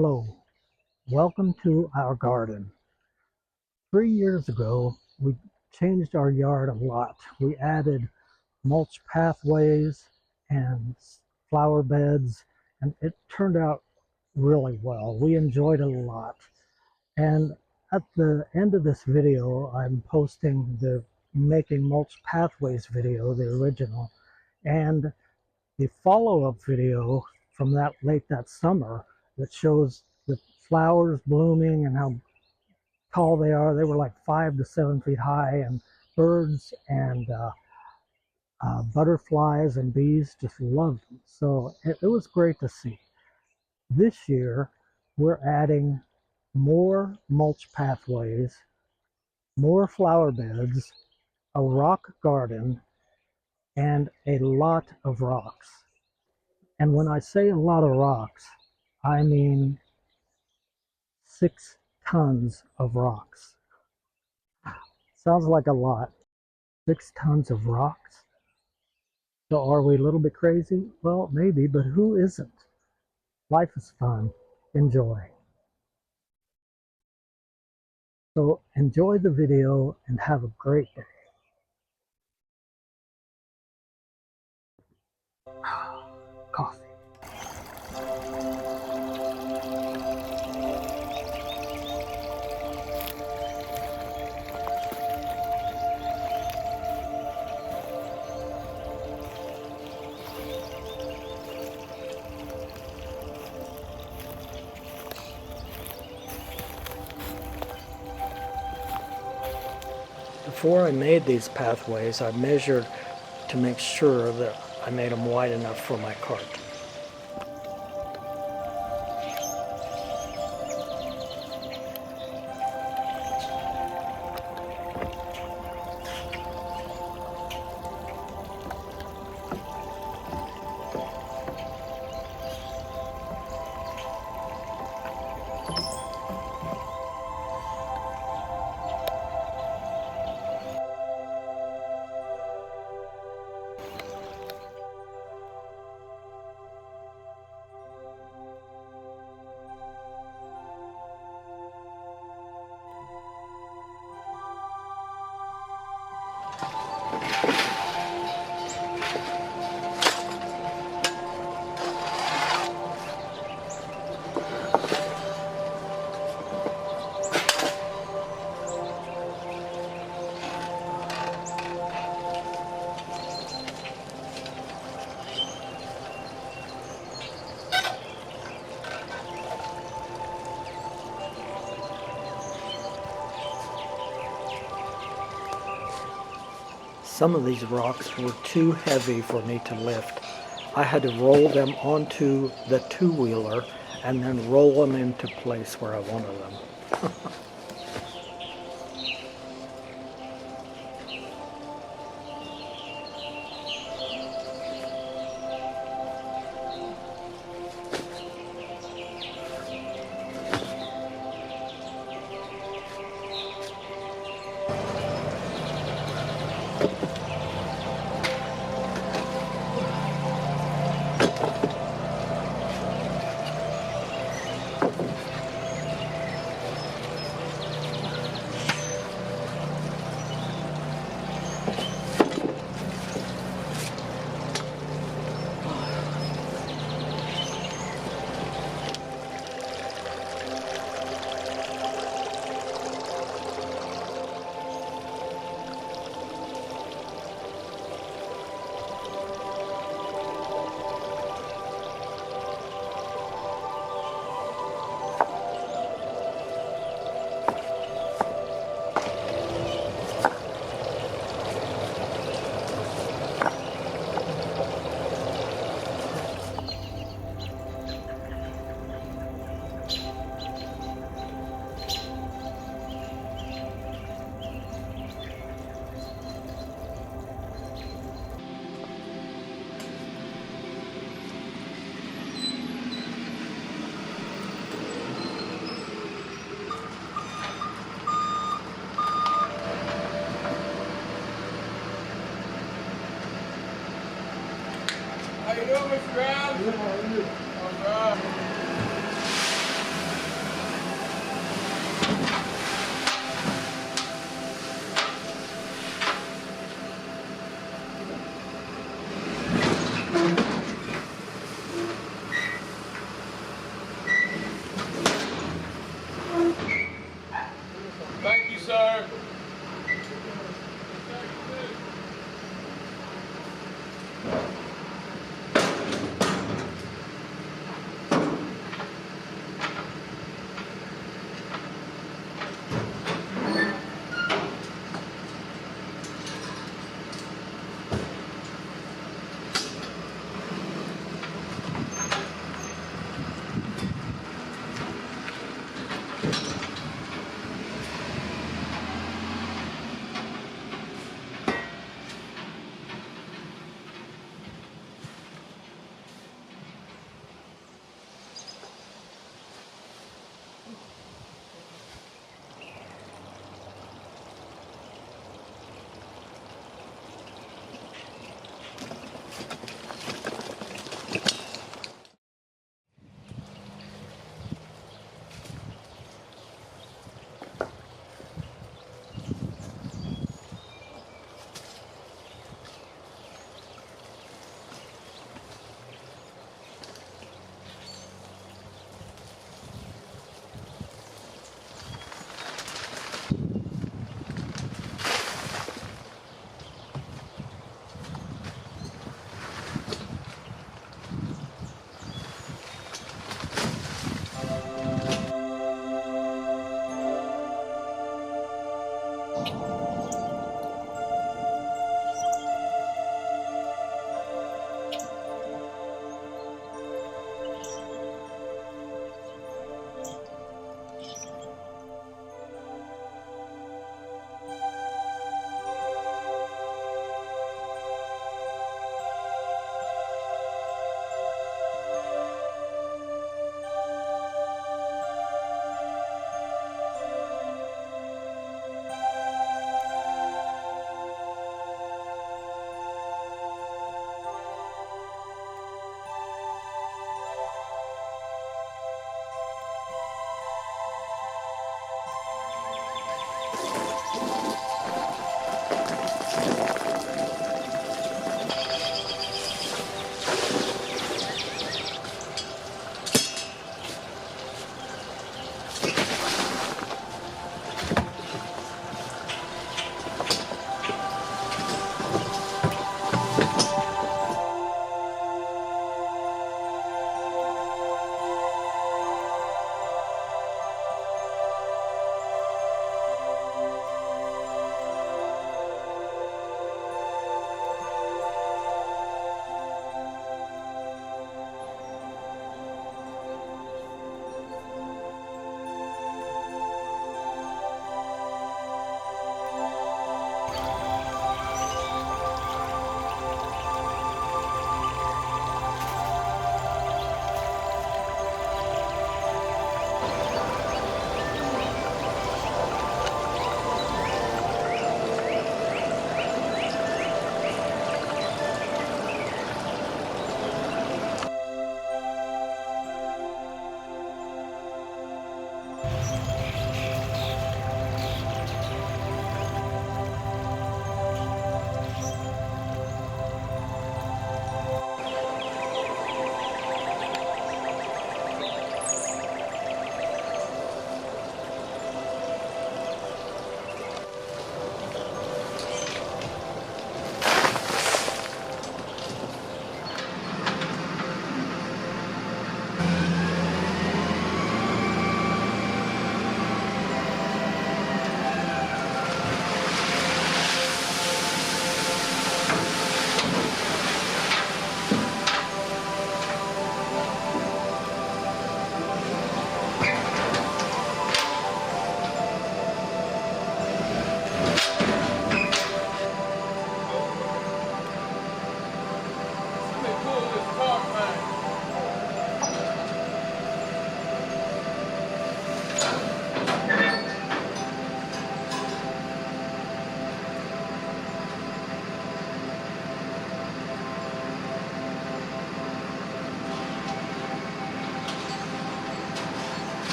Hello, welcome to our garden. 3 years ago, we changed our yard a lot. We added mulch pathways and flower beds, and it turned out really well. We enjoyed it a lot. And at the end of this video, I'm posting the Making Mulch Pathways video, the original, and the follow-up video from late that summer that shows the flowers blooming and how tall they are. They were like 5 to 7 feet high, and birds and butterflies and bees just loved them. So it was great to see. This year, we're adding more mulch pathways, more flower beds, a rock garden, and a lot of rocks. And when I say a lot of rocks, I mean 6 tons of rocks. Sounds like a lot. 6 tons of rocks? So are we a little bit crazy? Well, maybe, but who isn't? Life is fun. Enjoy. So enjoy the video and have a great day. Coffee. Before I made these pathways, I measured to make sure that I made them wide enough for my cart. Some of these rocks were too heavy for me to lift. I had to roll them onto the two-wheeler and then roll them into place where I wanted them. How you doing, Mr. Brown? Good, how are you? All right. Thank you, sir.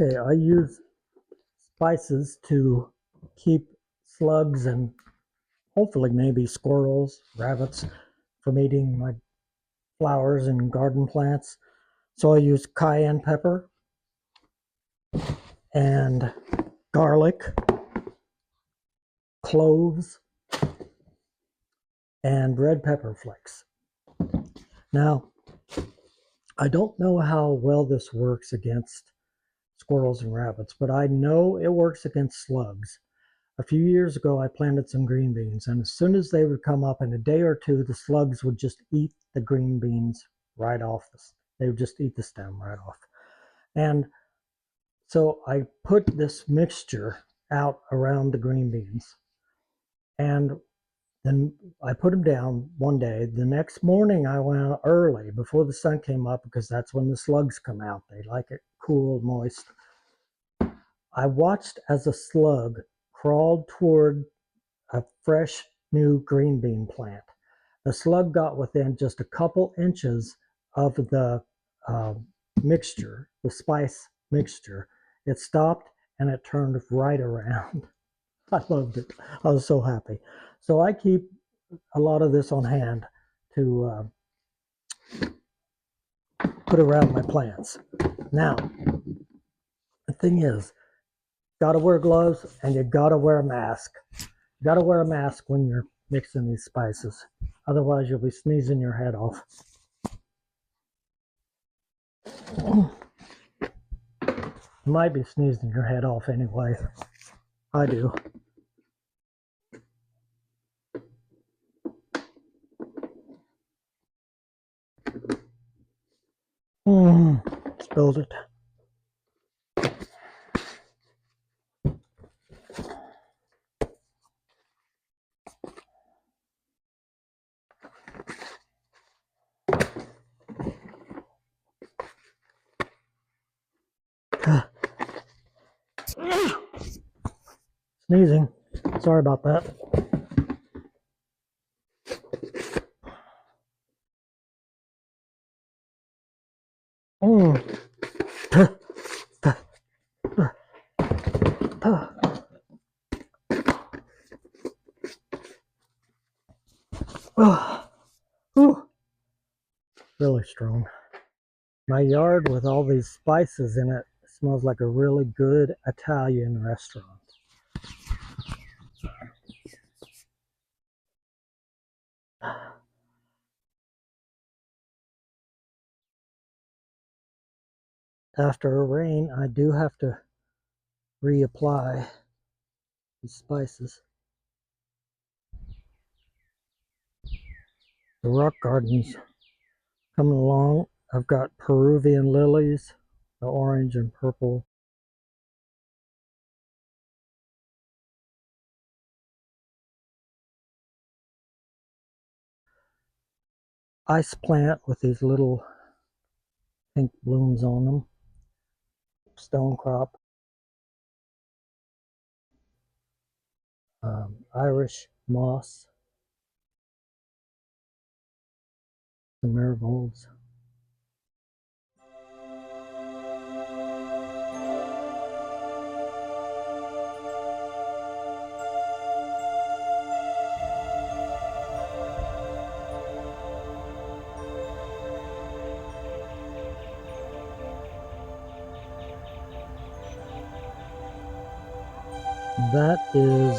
Okay, I use spices to keep slugs and hopefully maybe squirrels, rabbits from eating my flowers and garden plants. So I use cayenne pepper and garlic, cloves, and red pepper flakes. Now, I don't know how well this works against squirrels and rabbits, but I know it works against slugs. A few years ago, I planted some green beans, and as soon as they would come up in a day or two, the slugs would just eat the green beans right off. They would just eat the stem right off. And so I put this mixture out around the green beans, and then I put them down one day. The next morning, I went out early before the sun came up because that's when the slugs come out. They like it cool, moist. I watched as a slug crawled toward a fresh new green bean plant. The slug got within just a couple inches of the uh, mixture, the spice mixture. It stopped and it turned right around. I loved it. I was so happy. So I keep a lot of this on hand to put around my plants. Now, the thing is, got to wear gloves and you got to wear a mask. You got to wear a mask when you're mixing these spices. Otherwise, you'll be sneezing your head off. You might be sneezing your head off anyway. I do. Spilled it. Sneezing. Sorry about that. Really strong. My yard with all these spices in it smells like a really good Italian restaurant. After a rain, I do have to reapply these spices. The rock garden's coming along. I've got Peruvian lilies, the orange and purple. Ice plant with these little pink blooms on them. Stone crop. Irish moss. The marigolds. That is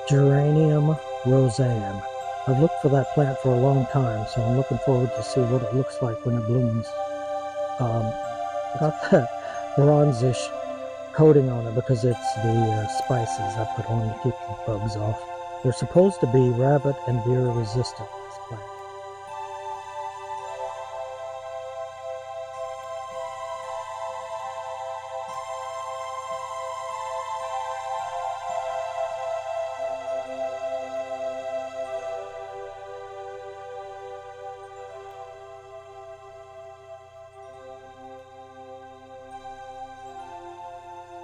Geranium roseanne. I've looked for that plant for a long time, so I'm looking forward to see what it looks like when it blooms. It's got that bronzish coating on it because it's the spices I put on to keep the bugs off. They're supposed to be rabbit and deer resistant, this plant.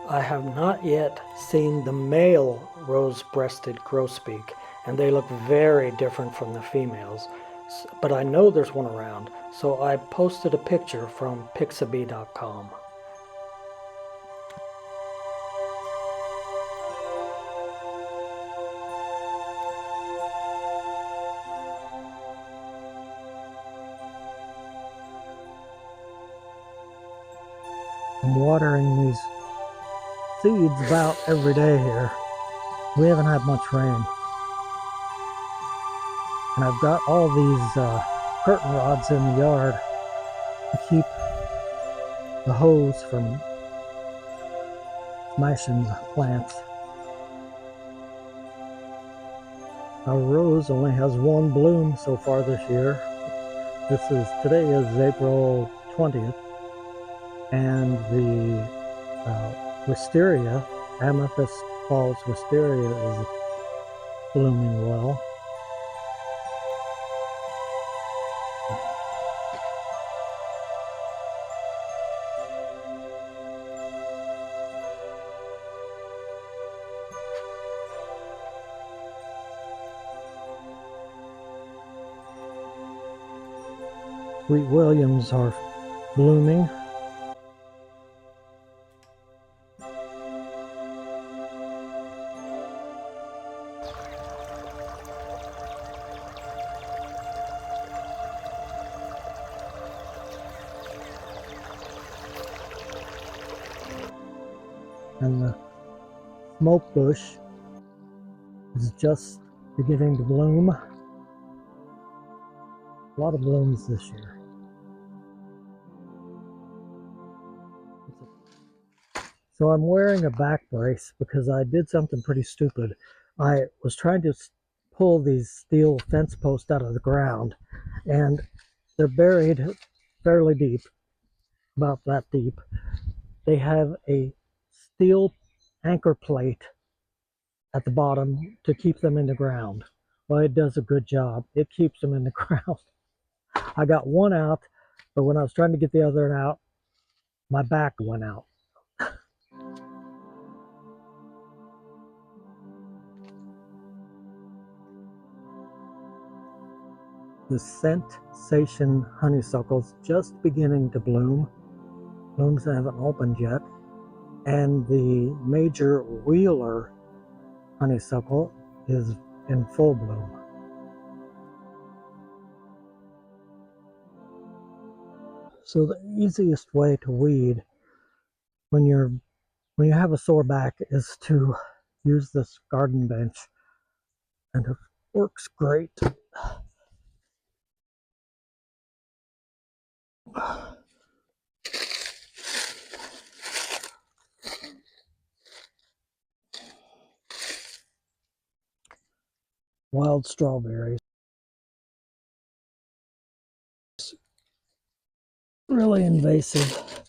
I have not yet seen the male rose-breasted grosbeak, and they look very different from the females. But I know there's one around, so I posted a picture from pixabay.com. I'm watering these seeds about every day here. We haven't had much rain. And I've got all these curtain rods in the yard to keep the hose from smashing the plants. Our rose only has one bloom so far this year. Today is April 20th, and the wisteria, amethyst falls wisteria, is blooming well. Sweet williams are blooming. And the smoke bush is just beginning to bloom. A lot of blooms this year. So I'm wearing a back brace because I did something pretty stupid. I was trying to pull these steel fence posts out of the ground, and they're buried fairly deep, about that deep. They have a steel anchor plate at the bottom to keep them in the ground. Well, it does a good job. It keeps them in the ground. I got one out, but when I was trying to get the other one out, my back went out. The sensation honeysuckle's just beginning to bloom. Blooms haven't opened yet. And the major wheeler honeysuckle is in full bloom. So the easiest way to weed when you have a sore back is to use this garden bench, and it works great. Wild strawberries, really invasive.